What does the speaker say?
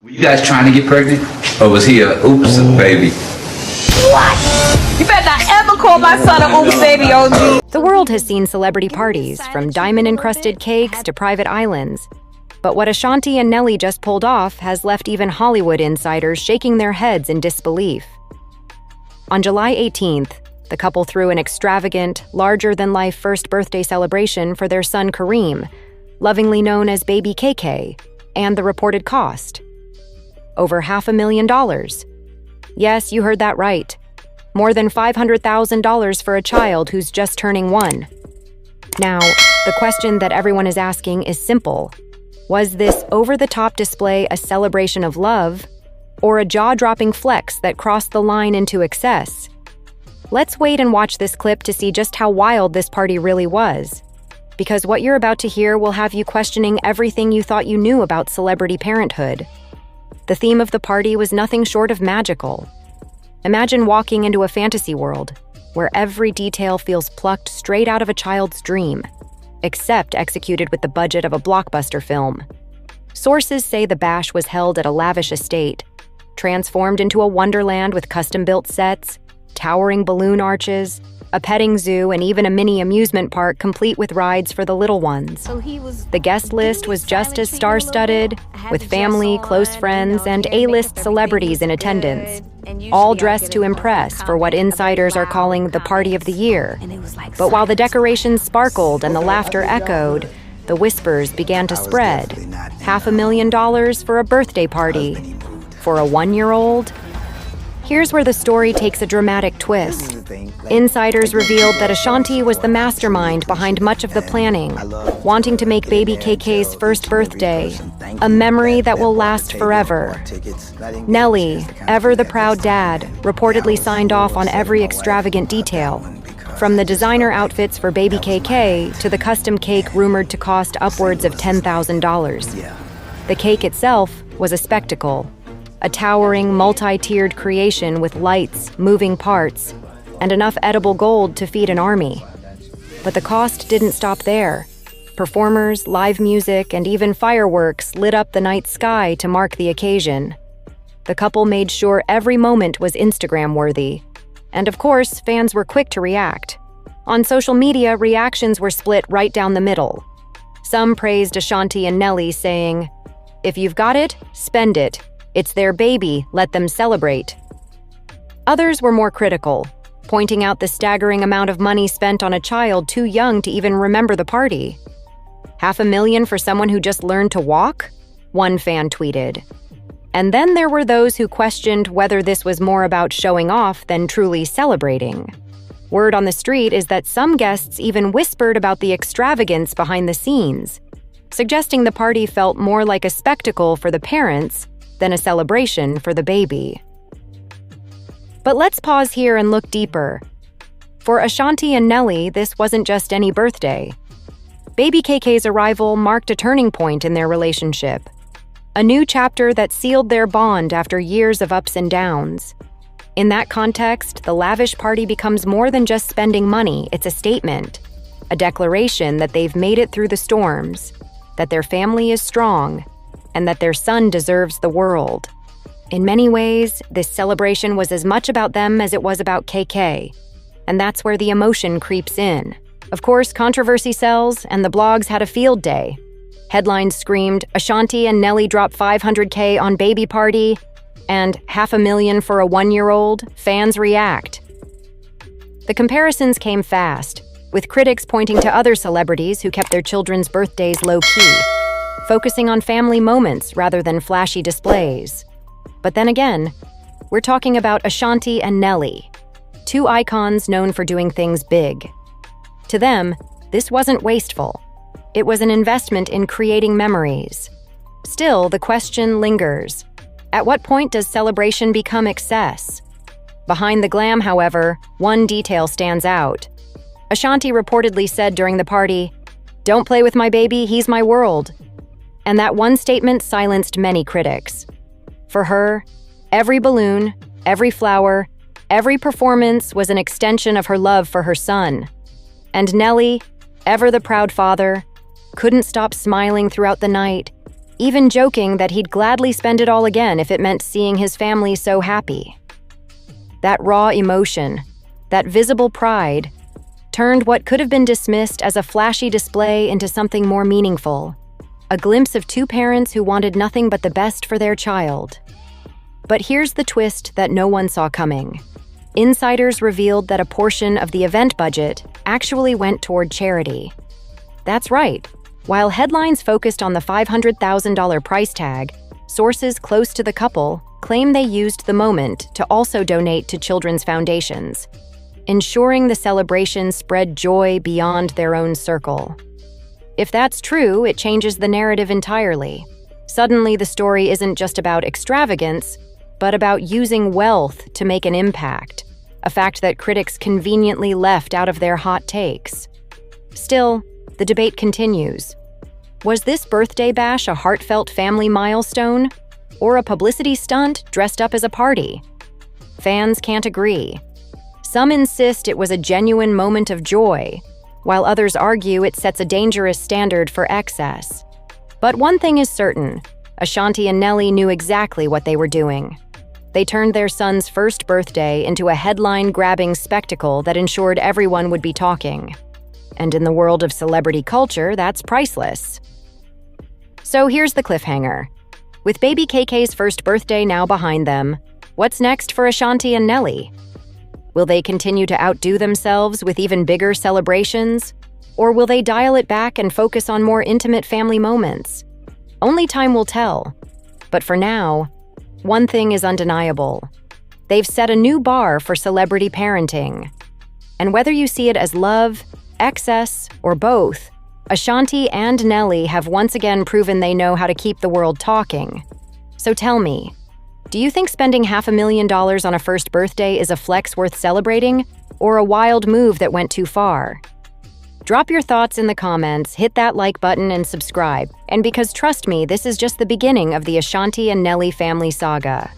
You guys trying to get pregnant? Or was he a oops baby? What? You better not ever call my son a oops baby, OG. The world has seen celebrity parties, from diamond-encrusted cakes to private islands. But what Ashanti and Nelly just pulled off has left even Hollywood insiders shaking their heads in disbelief. On July 18th, the couple threw an extravagant, larger-than-life first birthday celebration for their son Kareem, lovingly known as Baby KK, and the reported cost: over $500,000. Yes, you heard that right. More than $500,000 for a child who's just turning 1. Now, the question that everyone is asking is simple. Was this over-the-top display a celebration of love, or a jaw-dropping flex that crossed the line into excess? Let's wait and watch this clip to see just how wild this party really was. Because what you're about to hear will have you questioning everything you thought you knew about celebrity parenthood. The theme of the party was nothing short of magical. Imagine walking into a fantasy world where every detail feels plucked straight out of a child's dream, except executed with the budget of a blockbuster film. Sources say the bash was held at a lavish estate, transformed into a wonderland with custom-built sets, towering balloon arches, a petting zoo, and even a mini amusement park complete with rides for the little ones. The guest list was just as star-studded, with family, close friends, and A-list celebrities in attendance, all dressed to impress for what insiders are calling the party of the year. But while the decorations sparkled and the laughter echoed, the whispers began to spread. $500,000 for a birthday party. For a 1-year-old? Here's where the story takes a dramatic twist. Insiders revealed that Ashanti was the mastermind behind much of the planning, wanting to make baby KK's first birthday a memory that will last forever. Nelly, ever the proud dad, reportedly signed off on every extravagant detail, from the designer outfits for baby KK to the custom cake rumored to cost upwards of $10,000. The cake itself was a spectacle. A towering, multi-tiered creation with lights, moving parts, and enough edible gold to feed an army. But the cost didn't stop there. Performers, live music, and even fireworks lit up the night sky to mark the occasion. The couple made sure every moment was Instagram-worthy. And of course, fans were quick to react. On social media, reactions were split right down the middle. Some praised Ashanti and Nelly, saying, "If you've got it, spend it. It's their baby, let them celebrate." Others were more critical, pointing out the staggering amount of money spent on a child too young to even remember the party. $500,000 for someone who just learned to walk? One fan tweeted. And then there were those who questioned whether this was more about showing off than truly celebrating. Word on the street is that some guests even whispered about the extravagance behind the scenes, suggesting the party felt more like a spectacle for the parents than a celebration for the baby. But let's pause here and look deeper. For Ashanti and Nelly, this wasn't just any birthday. Baby KK's arrival marked a turning point in their relationship, a new chapter that sealed their bond after years of ups and downs. In that context, the lavish party becomes more than just spending money. It's a statement, a declaration that they've made it through the storms, that their family is strong, and that their son deserves the world. In many ways, this celebration was as much about them as it was about KK, and that's where the emotion creeps in. Of course, controversy sells, and the blogs had a field day. Headlines screamed, "Ashanti and Nelly drop $500K on baby party," and $500,000 for a 1-year-old. Fans react. The comparisons came fast, with critics pointing to other celebrities who kept their children's birthdays low-key, focusing on family moments rather than flashy displays. But then again, we're talking about Ashanti and Nelly, two icons known for doing things big. To them, this wasn't wasteful. It was an investment in creating memories. Still, the question lingers. At what point does celebration become excess? Behind the glam, however, one detail stands out. Ashanti reportedly said during the party, "Don't play with my baby, he's my world." And that one statement silenced many critics. For her, every balloon, every flower, every performance was an extension of her love for her son. And Nelly, ever the proud father, couldn't stop smiling throughout the night, even joking that he'd gladly spend it all again if it meant seeing his family so happy. That raw emotion, that visible pride, turned what could have been dismissed as a flashy display into something more meaningful, a glimpse of two parents who wanted nothing but the best for their child. But here's the twist that no one saw coming. Insiders revealed that a portion of the event budget actually went toward charity. That's right. While headlines focused on the $500,000 price tag, sources close to the couple claim they used the moment to also donate to children's foundations, ensuring the celebration spread joy beyond their own circle. If that's true, it changes the narrative entirely. Suddenly, the story isn't just about extravagance, but about using wealth to make an impact, a fact that critics conveniently left out of their hot takes. Still, the debate continues. Was this birthday bash a heartfelt family milestone, or a publicity stunt dressed up as a party? Fans can't agree. Some insist it was a genuine moment of joy, while others argue it sets a dangerous standard for excess. But one thing is certain, Ashanti and Nelly knew exactly what they were doing. They turned their son's first birthday into a headline-grabbing spectacle that ensured everyone would be talking. And in the world of celebrity culture, that's priceless. So here's the cliffhanger. With baby KK's first birthday now behind them, what's next for Ashanti and Nelly? Will they continue to outdo themselves with even bigger celebrations? Or will they dial it back and focus on more intimate family moments? Only time will tell. But for now, one thing is undeniable. They've set a new bar for celebrity parenting. And whether you see it as love, excess, or both, Ashanti and Nelly have once again proven they know how to keep the world talking. So tell me, do you think spending $500,000 on a first birthday is a flex worth celebrating, or a wild move that went too far? Drop your thoughts in the comments, hit that like button, and subscribe. And because trust me, this is just the beginning of the Ashanti and Nelly family saga.